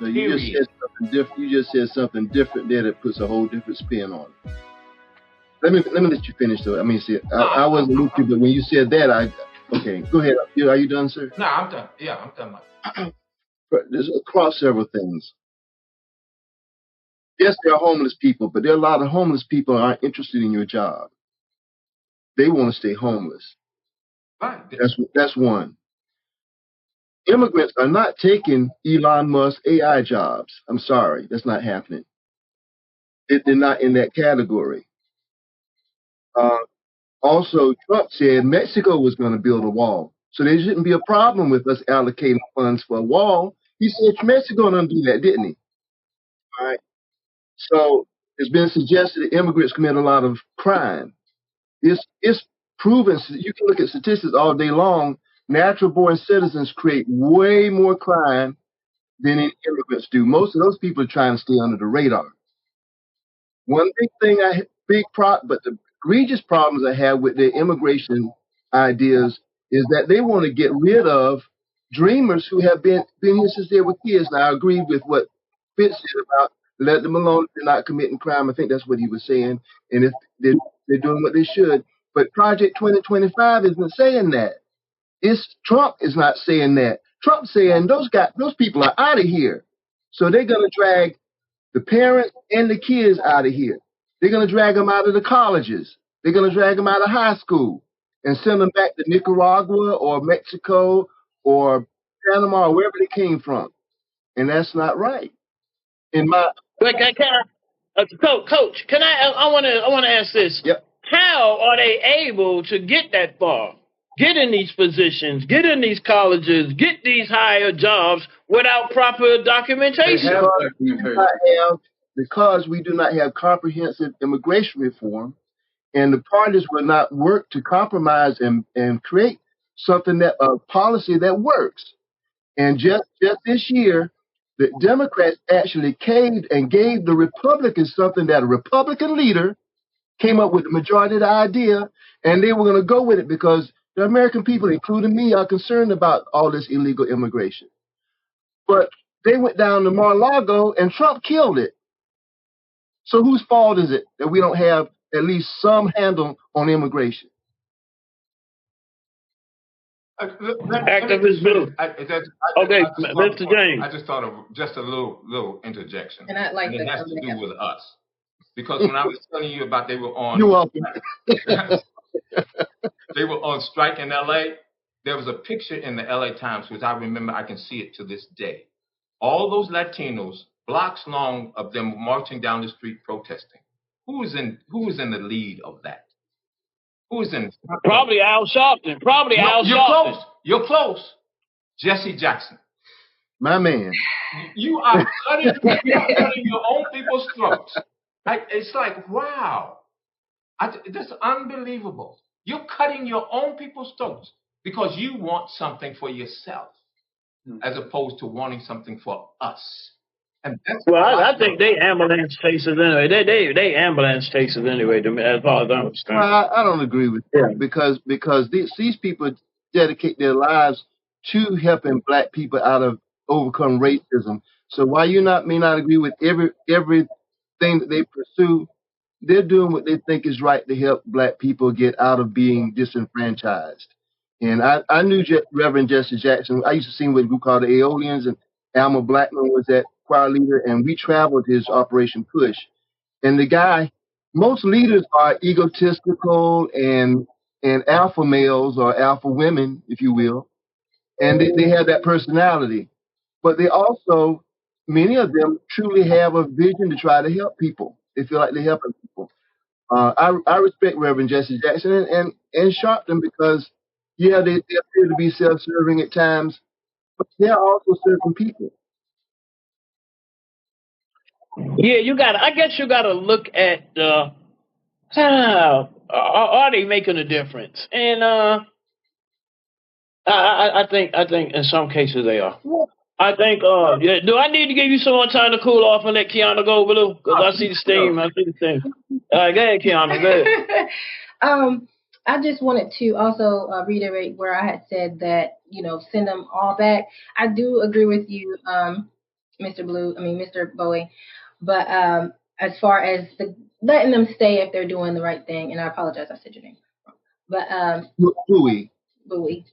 So you just said something different. You just said something different there that puts a whole different spin on it. Let me let you finish though. I mean, see, I wasn't with you, but when you said that, okay, go ahead. Are you done, sir? No, I'm done. Yeah, I'm done. But there's across several things. Yes, there are homeless people, but there are a lot of homeless people who aren't interested in your job. They want to stay homeless. Right. That's one. Immigrants are not taking Elon Musk AI jobs. I'm sorry, that's not happening. They're not in that category. Also, Trump said Mexico was going to build a wall. So there shouldn't be a problem with us allocating funds for a wall. He said Mexico going to do that, didn't he? All right. So it's been suggested that immigrants commit a lot of crime. It's proven. You can look at statistics all day long. Natural-born citizens create way more crime than immigrants do. Most of those people are trying to stay under the radar. One big thing, but the egregious problems I have with their immigration ideas is that they want to get rid of dreamers who have been here since they were kids. Now, I agree with what Fitz said about let them alone if they're not committing crime. I think that's what he was saying. And if they're doing what they should. But Project 2025 isn't saying that. Trump is not saying that. Trump's saying those people are out of here. So they're going to drag the parents and the kids out of here. They're going to drag them out of the colleges. They're going to drag them out of high school and send them back to Nicaragua or Mexico or Panama or wherever they came from. And that's not right. Coach, can I want to ask this. Yep. How are they able to get that far? Get in these positions, get in these colleges, get these higher jobs without proper documentation? Because we do not have comprehensive immigration reform, and the parties will not work to compromise and create something a policy that works. And just this year, the Democrats actually caved and gave the Republicans something that a Republican leader came up with the majority of the idea, and they were going to go with it because the American people, including me, are concerned about all this illegal immigration. But they went down to Mar-a-Lago, and Trump killed it. So whose fault is it that we don't have at least some handle on immigration? Activist Blue. Okay, Mr. James. I just thought of just a little interjection. And I'd like it has to do with us. Because when I was telling you about they were on they were on strike in LA, there was a picture in the LA Times, which I remember, I can see it to this day. All those Latinos, blocks long of them marching down the street protesting. Who is in the lead of that? Who is in? Probably Al Sharpton. You're close. Jesse Jackson. My man. You are cutting your own people's throats. It's like, wow. That's unbelievable. You're cutting your own people's throats because you want something for yourself as opposed to wanting something for us. And that's I think they ambulance chasers anyway. They ambulance chasers anyway, to me, as far as I understand. I don't agree with that because these people dedicate their lives to helping black people overcome racism. So while you may not agree with everything that they pursue, they're doing what they think is right to help black people get out of being disenfranchised. And I knew Reverend Jesse Jackson. I used to sing with a group called the Aeolians, and Alma Blackman was that choir leader, and we traveled his Operation Push. And the guy, most leaders are egotistical and alpha males or alpha women, if you will, and they have that personality. But they also, many of them truly have a vision to try to help people. They feel like they're helping people. I respect Reverend Jesse Jackson and Sharpton because, they appear to be self-serving at times, but they're also serving people. Yeah, I guess you got to look at are they making a difference? And I think in some cases they are. I think, do I need to give you some more time to cool off and let Keiana go, Blue? Because I see the steam. All right, go ahead, Keiana. Go ahead. I just wanted to also reiterate where I had said that, send them all back. I do agree with you. Mr. Bowie. But as far as letting them stay if they're doing the right thing, and I apologize, I said your name wrong. But Louis. Bowie.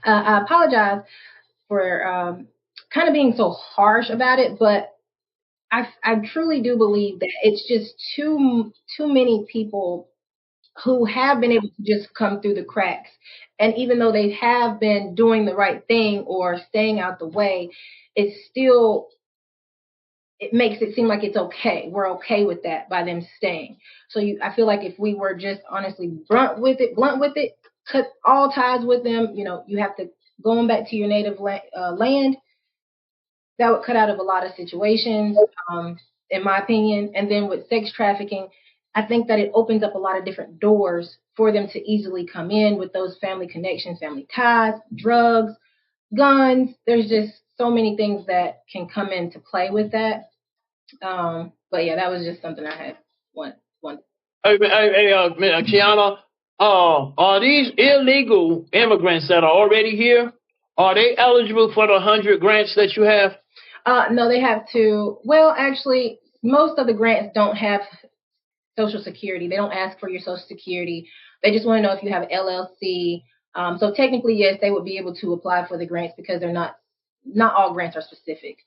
I apologize for kind of being so harsh about it, but I truly do believe that it's just too many people who have been able to just come through the cracks. And even though they have been doing the right thing or staying out the way, it makes it seem like it's okay. We're okay with that by them staying. So I feel like if we were just honestly blunt with it, cut all ties with them, you have to going back to your native land. That would cut out of a lot of situations, in my opinion. And then with sex trafficking, I think that it opens up a lot of different doors for them to easily come in with those family connections, family ties, drugs, guns. There's just so many things that can come into play with that. But yeah, that was just something I had one. Hey, Keiana, are these illegal immigrants that are already here? Are they eligible for the 100 grants that you have? No, they have to. Well, actually, most of the grants don't have Social Security. They don't ask for your Social Security. They just want to know if you have LLC. So technically, yes, they would be able to apply for the grants because they're not all grants are specific.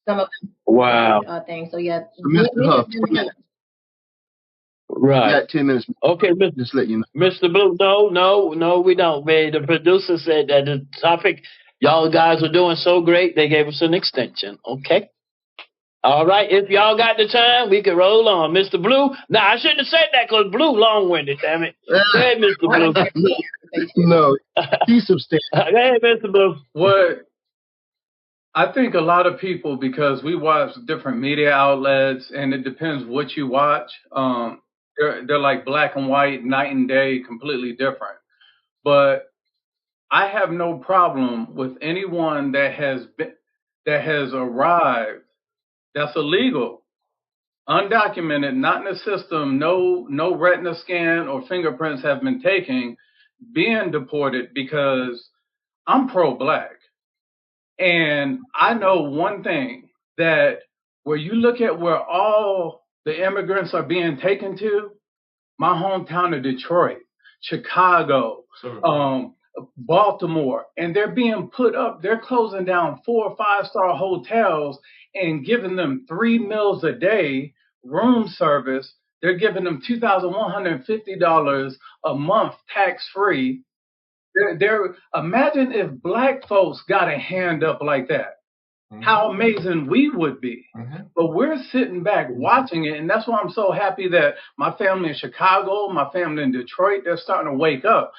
Some of them things. So yeah, so Mr. Huff, right. You got 10 minutes. Okay, just let you know. Mr. Blue, no, we don't. Man, the producer said that the topic y'all guys are doing so great, they gave us an extension. Okay. All right, if y'all got the time, we can roll on. Mr. Blue. Now, I shouldn't have said that because Blue long-winded, damn it. Go ahead, Mr. Blue. No, he's substantial. Go ahead, Mr. Blue. What I think a lot of people, because we watch different media outlets, and it depends what you watch, they're like black and white, night and day, completely different. But I have no problem with anyone that has arrived that's illegal, undocumented, not in the system, no retina scan or fingerprints have been taken, being deported, because I'm pro-black. And I know one thing, that where you look at where all the immigrants are being taken to, my hometown of Detroit, Chicago, Baltimore, and they're being put up, they're closing down 4 or 5-star hotels and giving them 3 meals a day, room service. They're giving them $2,150 a month tax-free. Imagine if black folks got a hand up like that. Mm-hmm. How amazing we would be. Mm-hmm. But we're sitting back watching it, and that's why I'm so happy that my family in Chicago, my family in Detroit, they're starting to wake up.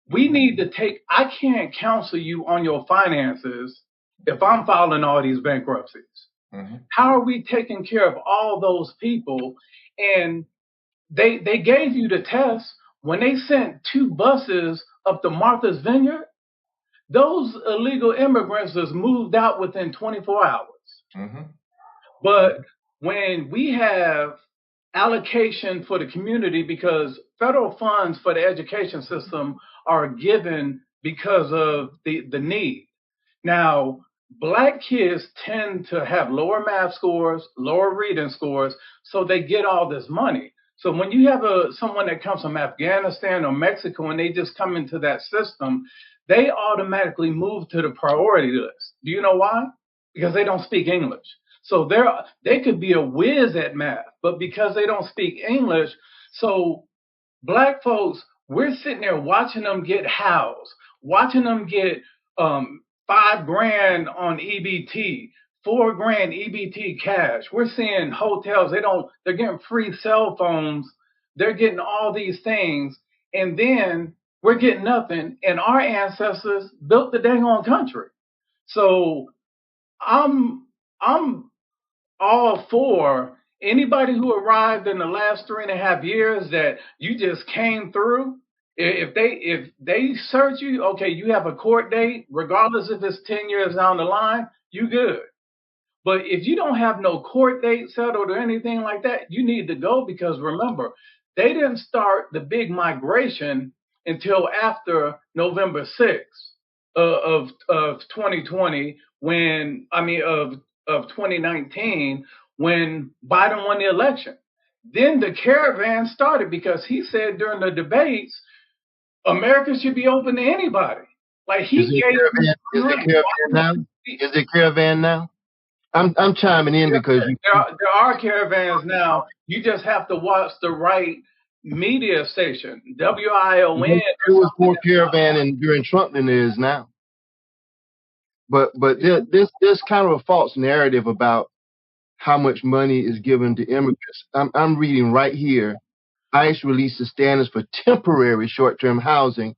We need to I can't counsel you on your finances if I'm filing all these bankruptcies. Mm-hmm. How are we taking care of all those people? And they gave you the test when they sent 2 buses up to Martha's Vineyard. Those illegal immigrants was moved out within 24 hours. Mm-hmm. But when we have allocation for the community, because federal funds for the education system are given because of the need. Now, black kids tend to have lower math scores, lower reading scores, so they get all this money. So when you have someone that comes from Afghanistan or Mexico and they just come into that system, they automatically move to the priority list. Do you know why? Because they don't speak English. So they could be a whiz at math, but because they don't speak English, so black folks, we're sitting there watching them get housed, watching them get $5,000 on EBT, $4,000 EBT cash. We're seeing hotels, they're getting free cell phones, they're getting all these things, and then we're getting nothing, and our ancestors built the dang on country. So I'm all for anybody who arrived in the last 3.5 years that you just came through. If they search you, okay, you have a court date, regardless if it's 10 years down the line, you good. But if you don't have no court date settled or anything like that, you need to go, because remember, they didn't start the big migration until after November 6th of 2020 of 2019 when Biden won the election. Then the caravan started because he said during the debates, America should be open to anybody. Like he Is it caravan now? Is it caravan now? I'm chiming in because there are caravans now. You just have to watch the right media station. WION. There was more caravan during Trump than there is now. But there's kind of a false narrative about how much money is given to immigrants. I'm reading right here. ICE released the standards for temporary short-term housing.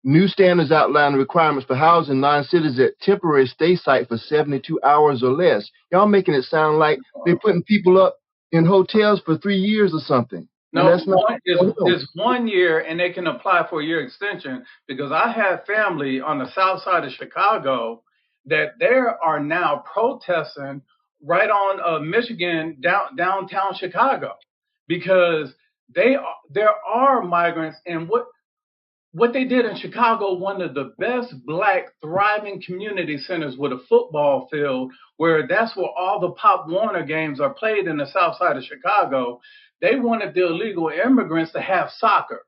New standards outline the requirements for housing non-citizens at temporary stay site for 72 hours or less. Y'all making it sound like they're putting people up in hotels for 3 years or something. No, it's 1 year, and they can apply for a year extension because I have family on the south side of Chicago that there are now protesting right on Michigan downtown Chicago because there are migrants, and what they did in Chicago, one of the best black thriving community centers with a football field, where that's where all the Pop Warner games are played in the south side of Chicago. They wanted the illegal immigrants to have soccer.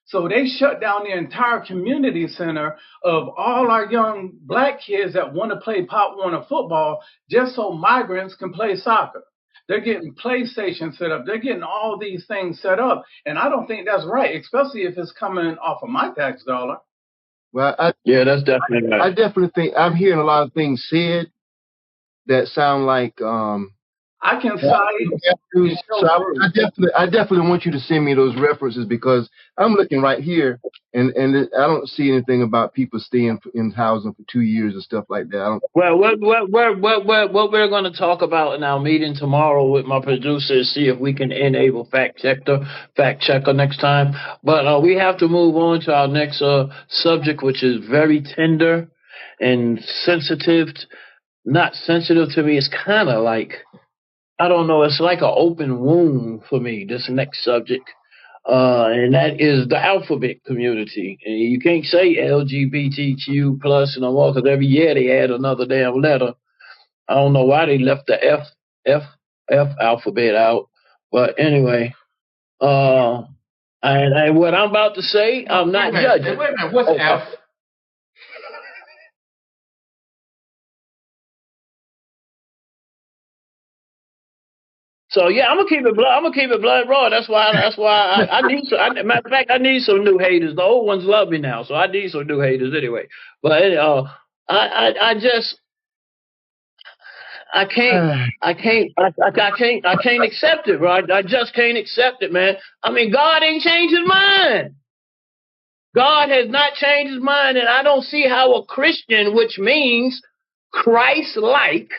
So they shut down the entire community center of all our young black kids that want to play Pop Warner football just so migrants can play soccer. They're getting PlayStation set up. They're getting all these things set up. And I don't think that's right, especially if it's coming off of my tax dollar. Well, that's definitely right. I definitely think I'm hearing a lot of things said that sound like I can cite. So I definitely want you to send me those references because I'm looking right here and I don't see anything about people staying in housing for 2 years and stuff like that. Well, what we're going to talk about in our meeting tomorrow with my producer is see if we can enable fact checker next time. But we have to move on to our next subject, which is very tender and sensitive. Not sensitive to me. It's kind of like, I don't know, it's like an open wound for me, this next subject. And that is the alphabet community. And you can't say LGBTQ plus no more because every year they add another damn letter. I don't know why they left the F alphabet out. But anyway, and what I'm about to say, I'm not judging. Wait a minute, what's F? So yeah, I'm gonna keep it blood raw. That's why I need some. Matter of fact, I need some new haters. The old ones love me now, so I need some new haters anyway. But I can't accept it, right? I just can't accept it, man. I mean, God ain't changed his mind. God has not changed his mind, and I don't see how a Christian, which means Christ-like,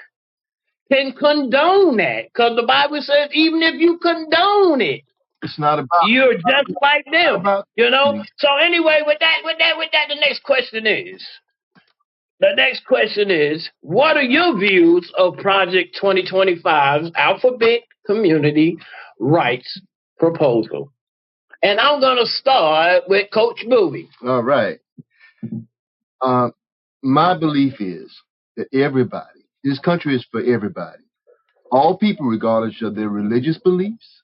can condone that, because the Bible says even if you condone it, it's not about you're just like them, you know. So anyway, with that, the next question is, what are your views of Project 2025's Alphabet Community Rights proposal? And I'm gonna start with Coach Bowie. All right. My belief is that everybody. This country is for everybody. All people, regardless of their religious beliefs,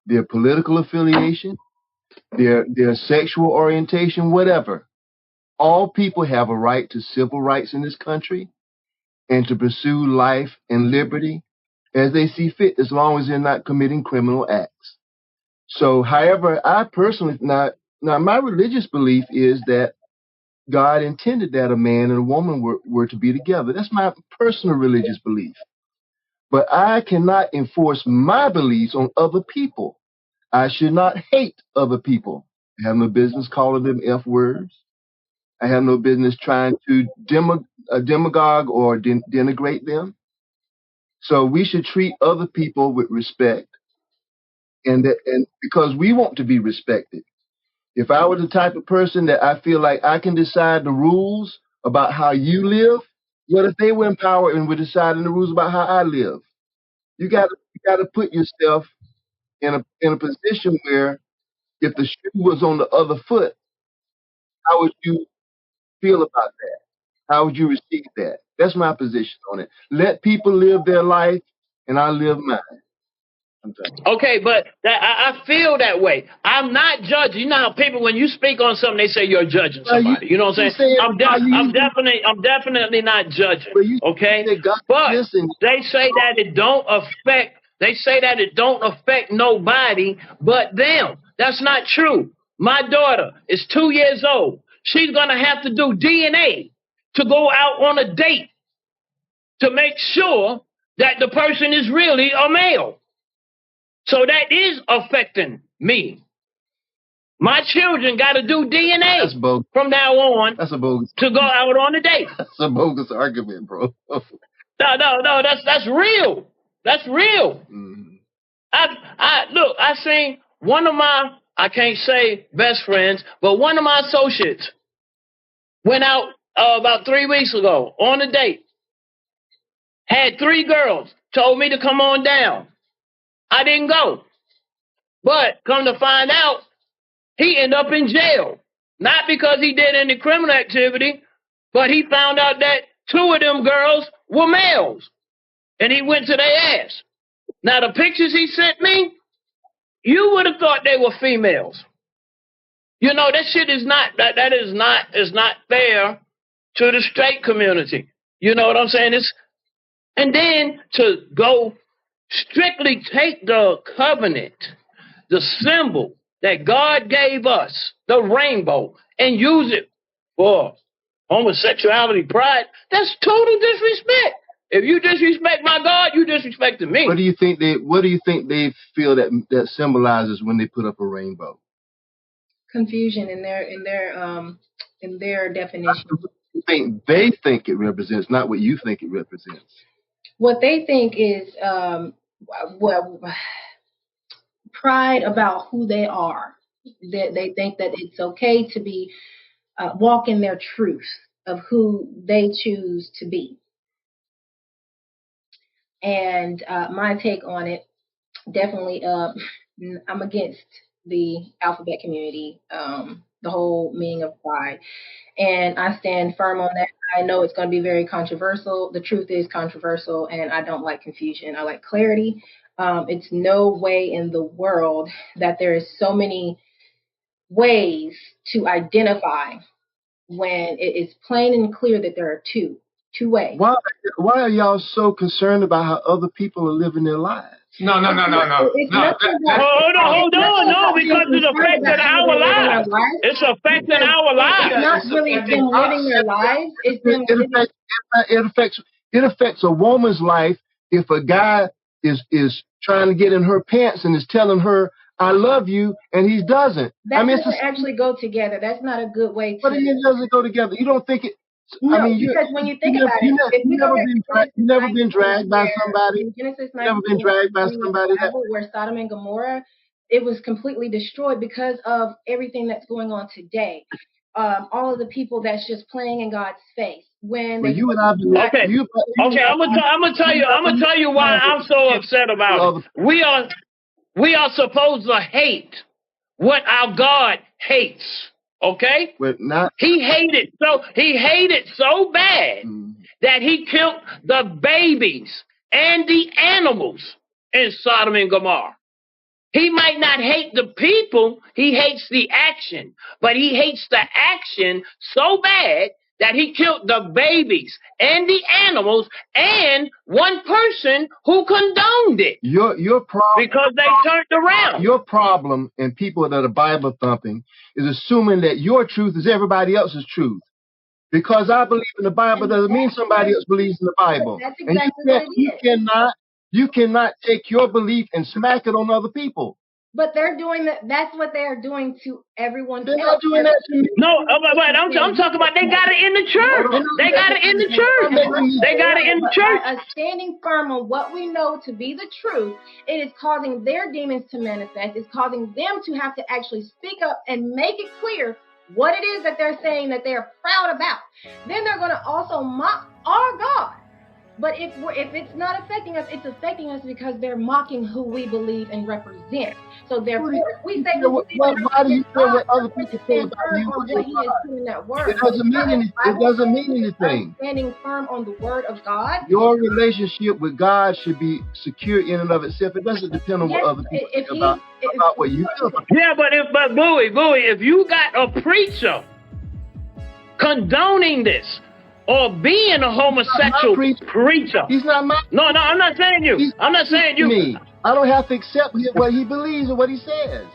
their political affiliation, their sexual orientation, whatever. All people have a right to civil rights in this country and to pursue life and liberty as they see fit, as long as they're not committing criminal acts. So, however, I personally, now my religious belief is that God intended that a man and a woman were to be together. That's my personal religious belief. But I cannot enforce my beliefs on other people. I should not hate other people. I have no business calling them F words. I have no business trying to demagogue or denigrate them. So we should treat other people with respect, and because we want to be respected. If I were the type of person that I feel like I can decide the rules about how you live, what if they were in power and were deciding the rules about how I live? You got to put yourself in a position where if the shoe was on the other foot, how would you feel about that? How would you receive that? That's my position on it. Let people live their life, and I live mine. Okay, but I feel that way. I'm not judging. You know how people, when you speak on something, they say you're judging somebody. You know what I'm saying? I'm definitely not judging. Okay, but they say that it don't affect. They say that it don't affect nobody but them. That's not true. My daughter is 2 years old. She's gonna have to do DNA to go out on a date to make sure that the person is really a male. So that is affecting me. My children got to do DNA from now on That's a bogus. to go out on a date. That's a bogus argument, bro. No, that's real. That's real. Mm. I seen one of my, I can't say best friends, but one of my associates went out about 3 weeks ago on a date. Had 3 girls, told me to come on down. I didn't go. But come to find out, he ended up in jail. Not because he did any criminal activity, but he found out that 2 of them girls were males. And he went to their ass. Now, the pictures he sent me, you would have thought they were females. You know, that shit is not, that is not fair to the straight community. You know what I'm saying? And then to go strictly take the covenant, the symbol that God gave us, the rainbow, and use it for homosexuality, pride, that's total disrespect. If you disrespect my God, you disrespecting me. What do you think they feel that symbolizes when they put up a rainbow? Confusion in their definition. They think it represents, not what you think it represents. What they think is pride about who they are. They think that it's okay to be walk in their truth of who they choose to be. And my take on it, definitely, I'm against the alphabet community, the whole meaning of pride. And I stand firm on that. I know it's going to be very controversial. The truth is controversial, and I don't like confusion. I like clarity. It's no way in the world that there is so many ways to identify when it is plain and clear that there are two ways. Why are y'all so concerned about how other people are living their lives? No. Hold on. No, because it's affecting our lives. It's affecting our lives. It's not really them living their lives. It's them It affects a woman's life if a guy is trying to get in her pants and is telling her, I love you, and he doesn't. That doesn't actually go together. That's not a good way to. But it doesn't go together. You don't think it. No, because when you think about it, you've never been dragged by somebody. Genesis 19, never been dragged by somebody where Sodom and Gomorrah, it was completely destroyed because of everything that's going on today. All of the people that's just playing in God's face. When they you and I okay, I'm gonna tell you why I'm so upset about it. We are supposed to hate what our God hates. Okay? He hated so bad that he killed the babies and the animals in Sodom and Gomorrah. He might not hate the people, he hates the action, but he hates the action so bad that he killed the babies and the animals and one person who condoned it. Your problem, because they turned around. Your problem, and people that are Bible thumping, is assuming that your truth is everybody else's truth. Because I believe in the Bible doesn't mean somebody else believes in the Bible. That's exactly what it is. You cannot take your belief and smack it on other people. But they're doing that. That's what they're doing to everyone else. They're not doing that to me. No, but I'm talking about they got it in the church. They got it in the church. They got it in the church. Standing firm on what we know to be the truth, it is causing their demons to manifest. It's causing them to have to actually speak up and make it clear what it is that they're saying that they're proud about. Then they're going to also mock our God. But if it's not affecting us, it's affecting us because they're mocking who we believe and represent. So therefore, if we say why do you care what other people say about you? What he is put in that word. It doesn't mean anything. It doesn't mean anything. Standing firm on the word of God. Your relationship with God should be secure in and of itself. It doesn't depend on what other people think about what you feel about. Yeah, but Buie, if you got a preacher condoning this or being a homosexual preacher, he's not my. No, I'm not saying you. I'm not saying you. Me. I don't have to accept what he believes or what he says.